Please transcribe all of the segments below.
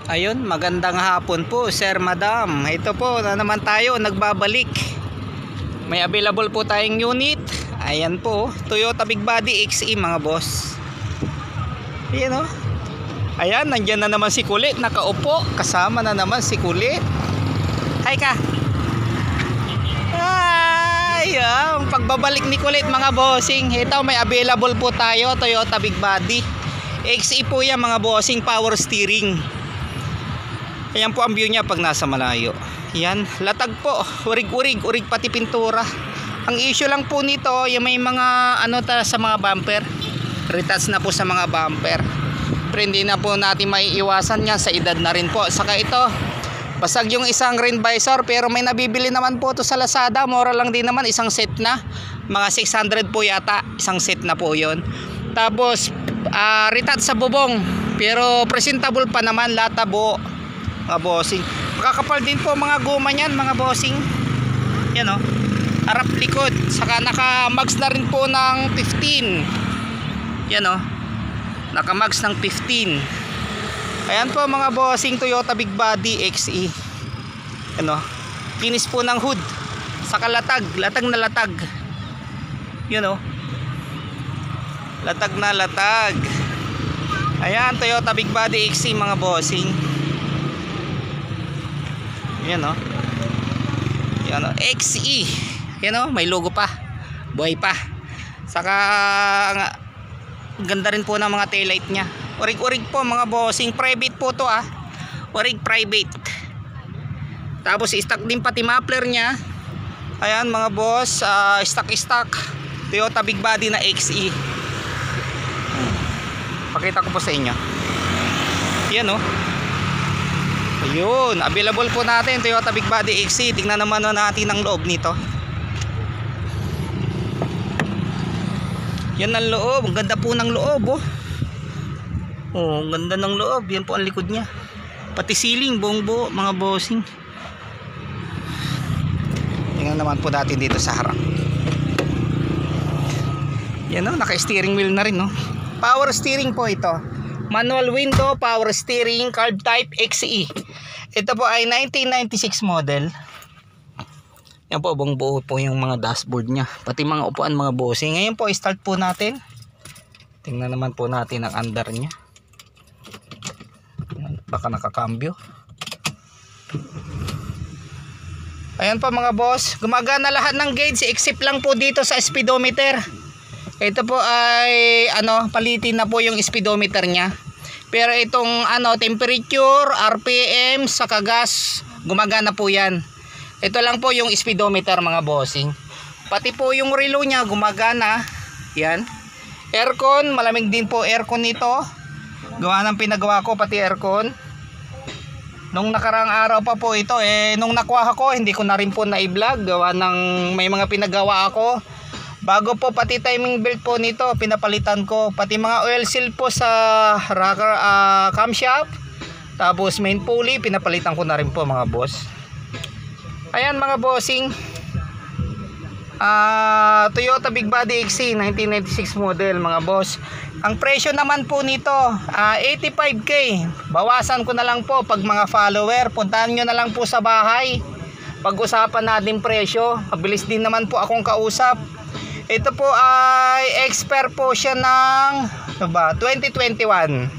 Ayun, magandang hapon po sir, madam. Ito po na naman tayo, nagbabalik. May available po tayong unit. Ayan po, Toyota Big Body XE mga boss. Ayan o. Ayan, nandyan na naman si Kulit, nakaupo. Kasama na naman si Kulit. Hi ka. Ay, ang pagbabalik ni Kulit mga bossing. Ito, may available po tayo, Toyota Big Body XE po yan mga bossing, power steering. Ayan po ang view niya pag nasa malayo. Yan, latag po, urig pati pintura. Ang issue lang po nito, yung may mga sa mga bumper, retouch na po sa mga bumper. Pero hindi na po natin maiiwasan yan, sa edad na rin po. Saka ito, basag yung isang rain visor, pero may nabibili naman po to sa Lazada. Mura lang din naman, isang set na. Mga 600 po yata, isang set na po yon. Tapos, retouch sa bubong, pero presentable pa naman, latabo mga bossing. Kakapal din po mga guma niyan mga bossing. Yan o, harap likod. Saka naka mags na rin po ng 15. Yan o, naka mags ng 15. Ayan po mga bossing, Toyota Big Body XE. Yan o, kinis po ng hood. Saka latag na latag. Yan o, latag na latag. Ayan, Toyota Big Body XE mga bossing. Yan o, yan o, XE. Yan o, may logo pa, buhay pa. Saka ganda rin po ng mga taillight nya. Urig po mga bossing. Private po to urig private. Tapos stock din pati muffler nya. Ayan mga boss, stock Toyota Big Body na XE. Pakita ko po sa inyo. Yan o. Ayun, available po natin Toyota Big Body XE. Tingnan naman natin ang loob nito. Yan ang loob, ang ganda po ng loob ang ganda ng loob. Yan po ang likod niya. Pati ceiling, buong buo mga bossing. Tingnan naman po natin dito sa harap. Yan naka-steering wheel na rin Power steering po ito. Manual window, power steering, carb type XE. Ito po ay 1996 model. Yan po, buong buo po yung mga dashboard nya. Pati mga upuan mga bossing. Ngayon po, start po natin. Tingnan naman po natin ang under nya. Baka nakakambyo. Ayan po mga boss. Gumagana lahat ng gauge except lang po dito sa speedometer. Ito po ay palitin na po yung speedometer nya. Pero itong temperature, RPM, saka gas, gumagana po yan. Ito lang po yung speedometer mga bossing. Pati po yung relo nya gumagana. Yan. Aircon, malamig din po aircon nito. Gawa ng pinagawa ko pati aircon. Nung nakarang araw pa po ito, nung nakuha ko, hindi ko na rin po na-i-vlog. Gawa ng may mga pinagawa ako. Bago po pati timing belt po nito, pinapalitan ko. Pati mga oil seal po sa rocker camshaft. Tapos main pulley, pinapalitan ko na rin po mga boss. Ayan mga bossing. Toyota Big Body XE 1996 model mga boss. Ang presyo naman po nito 85k. Bawasan ko na lang po pag mga follower. Puntahan nyo na lang po sa bahay. Pag-usapan natin presyo. Mabilis din naman po akong kausap. Ito po ay expert po siya ng 2021.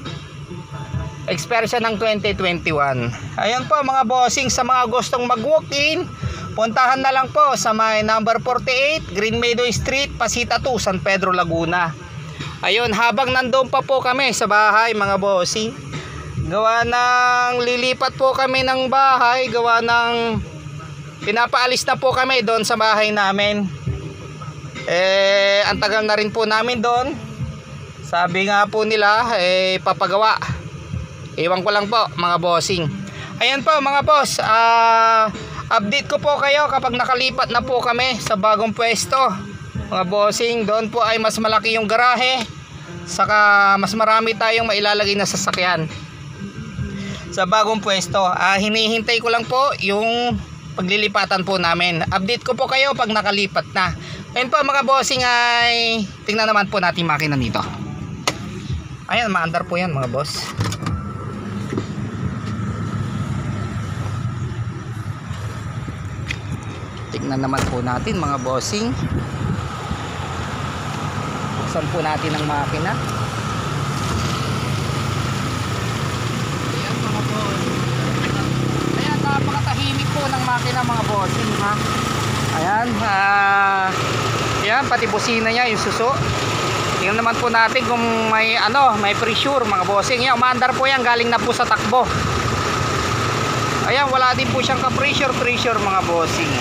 Expert siya ng 2021. Ayan po mga bossing, sa mga gustong mag-walk-in, puntahan na lang po sa may number 48 Green Meadow Street, Pasita 2, San Pedro, Laguna. Ayun, habang nandoon pa po kami sa bahay mga bossing, gawa ng lilipat po kami ng bahay, gawa ng pinapaalis na po kami doon sa bahay namin. Ang tagal na rin po namin doon. Sabi nga po nila papagawa. Iwan ko lang po mga bossing. Ayan po mga boss, update ko po kayo kapag nakalipat na po kami sa bagong pwesto mga bossing. Doon po ay mas malaki yung garahe, saka mas marami tayong mailalagay na sasakyan sa bagong pwesto. Hinihintay ko lang po yung paglilipatan po namin. Update ko po kayo pag nakalipat na. Ayun po mga bossing, ay tingnan naman po natin makina nito. Ayan, maandar po yan mga boss. na naman po natin mga bossing. Buksan po natin ang makina. Ayan mga bossing. Ayan, napakatahimik po ng makina mga bossing ha. Ayan, ayan, pati busina niya, yung suso. Tingnan naman po natin kung may may pressure mga bossing. Yan, umaandar po yan, galing na po sa takbo. Ayan, wala din po siyang ka-pressure mga bossing.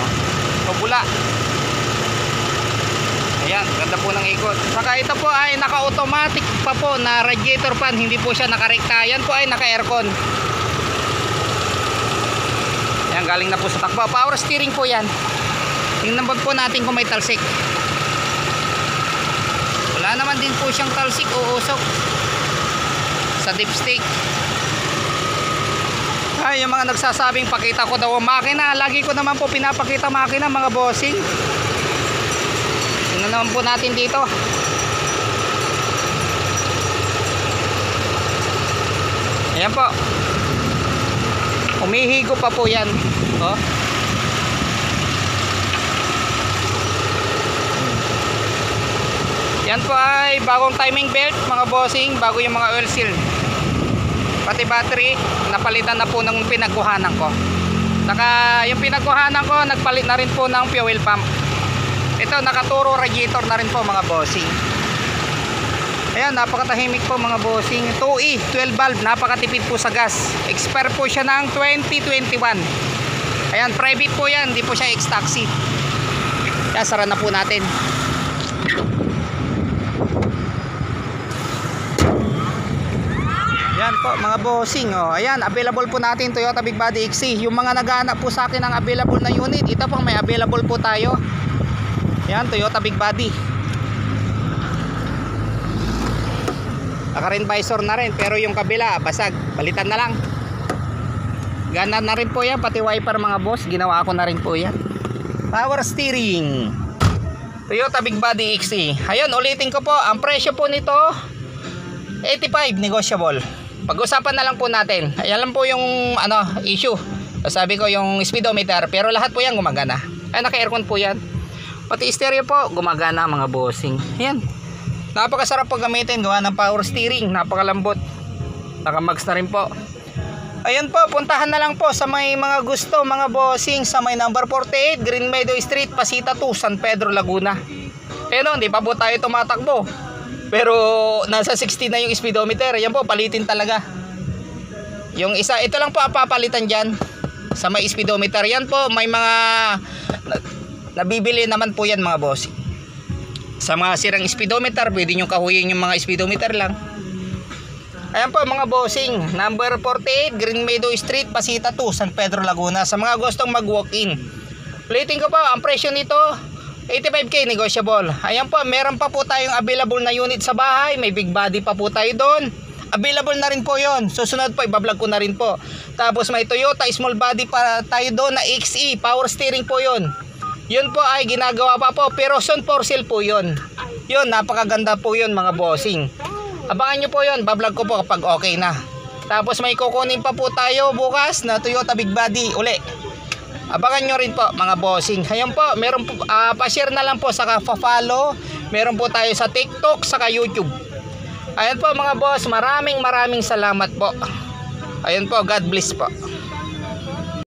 Pabula. Ayan, ganda po ng ikot. Saka ito po ay naka-automatic pa po na radiator fan, hindi po siya nakarekta. Yan po ay naka-aircon. Ayan, galing na po sa takbo. Power steering po yan. Tingnan po natin kung may talsik. Wala naman din po siyang talsik o usok sa dipstick. Ay, yung mga nagsasabing pakita ko daw ang makina, lagi ko naman po pinapakita makina mga bossing. Tingnan naman po natin dito. Ayan po, umihigo pa po yan. Oh. Yan po ay bagong timing belt mga bossing, bago yung mga oil seal. Pati battery, napalitan na po ng pinagkuhanan ko. Saka yung pinagkuhanan ko, nagpalit na rin po ng fuel pump. Ito, nakaturo radiator na rin po mga bossing. Ayan, napakatahimik po mga bossing. 2E, 12 valve, napakatipid po sa gas. Expire po siya ng 2021. Ayan, private po yan, hindi po siya ex-taxi. Kaya sara na po natin. Ayan po mga bossing, oh. Ayan, available po natin Toyota Big Body XC. Yung mga naghahanap po sa akin ng available na unit, ito po may available po tayo. Ayan, Toyota Big Body. Naka-rin visor na rin, pero yung kabila basag, palitan na lang. Gana na rin po yan, pati wiper mga boss, ginawa ko na rin po yan. Power steering, Toyota Big Body XC. Ayun, ulitin ko po, ang presyo po nito 85, negotiable. Pag-usapan na lang po natin. Ayan lang po yung issue. Sabi ko yung speedometer, pero lahat po yan gumagana. Ay, naka-aircon po yan. Pati stereo po gumagana mga bossing. Ayan. Napakasarap po gamitin, gawa ng power steering, napakalambot. Naka-mags na rin po. Ayun po, puntahan na lang po sa may mga gusto mga bossing sa may number 48 Green Meadow Street, Pasita 2, San Pedro, Laguna. Ayun, hindi pa po tayo tumatakbo. Pero nasa 60 na yung speedometer. Ayan po, palitin talaga. Yung isa, ito lang po ang papalitan dyan sa may speedometer. Yan po, may mga nabibili naman po yan mga boss. Sa mga sirang speedometer, pwede nyo kahuyin yung mga speedometer lang. Ayan po mga bossing, number 48 Green Meadow Street, Pasita 2, San Pedro, Laguna. Sa mga gustong mag-walk-in, ulitin ko po, ang presyo nito 85k, negotiable. Ayan po, meron pa po tayong available na unit sa bahay. May big body pa po tayo doon. Available na rin po yon. Susunod po, ibablog ko na rin po. Tapos may Toyota small body pa tayo doon na XE. Power steering po yon. Yun po ay ginagawa pa po. Pero son for sale po yon. Yun, napakaganda po yun mga bossing. Abangan nyo po yun. Bablog ko po kapag okay na. Tapos may kukunin pa po tayo bukas na Toyota Big Body uli. Abangan nyo rin po mga bossing. Ayan po, meron po, pa-share na lang po, saka pa-follow. Meron po tayo sa TikTok, saka YouTube. Ayan po mga boss, maraming salamat po. Ayan po, God bless po.